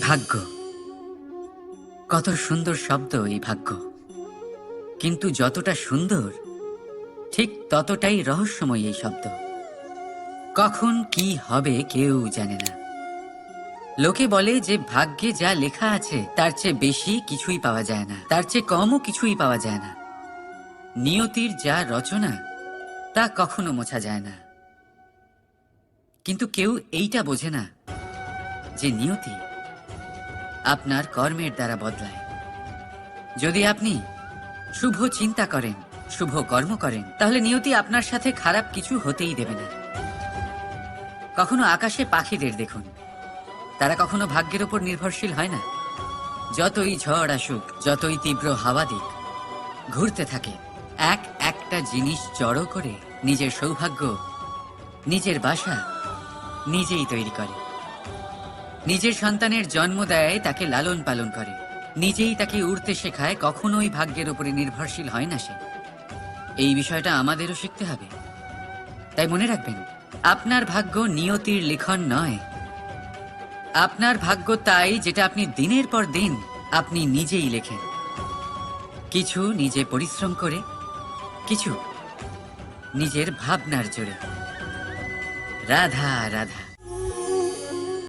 ভাগ্য, কত সুন্দর শব্দ এই ভাগ্য। কিন্তু যতটা সুন্দর ঠিক ততটাই রহস্যময় এই শব্দ। কখন কি হবে কেউ জানে না। লোকে বলে যে ভাগ্যে যা লেখা আছে তার চেয়ে বেশি কিছুই পাওয়া যায় না, তার চেয়ে কমও কিছুই পাওয়া যায় না। নিয়তির যা রচনা তা কখনো মোছা যায় না। কিন্তু কেউ এইটা বোঝে না যে নিয়তি আপনার কর্মের দ্বারা বদলায়। যদি আপনি শুভ চিন্তা করেন, শুভ কর্ম করেন, তাহলে নিয়তি আপনার সাথে খারাপ কিছু হতেই দেবে না। কখনো আকাশে পাখিদের দেখুন, তারা কখনো ভাগ্যের উপর নির্ভরশীল হয় না। যতই ঝড় আসুক, যতই তীব্র হাওয়া দিক, ঘুরতে থাকে। একটা জিনিস জড়ো করে নিজের সৌভাগ্য, নিজের বাসা নিজেই তৈরি করে। নিজের সন্তানের জন্ম দেয়, তাকে লালন পালন করে, নিজেই তাকে উড়তে শেখায়। কখনোই ভাগ্যের উপরে নির্ভরশীল হয় না সে। এই বিষয়টা আমাদেরও শিখতে হবে। তাই মনে রাখবেন, আপনার ভাগ্য নিয়তির লিখন নয়। আপনার ভাগ্য তাই যেটা আপনি দিনের পর দিন আপনি নিজেই লেখেন। কিছু নিজে পরিশ্রম করে, কিছু নিজের ভাবনার জোরে। রাধা রাধা।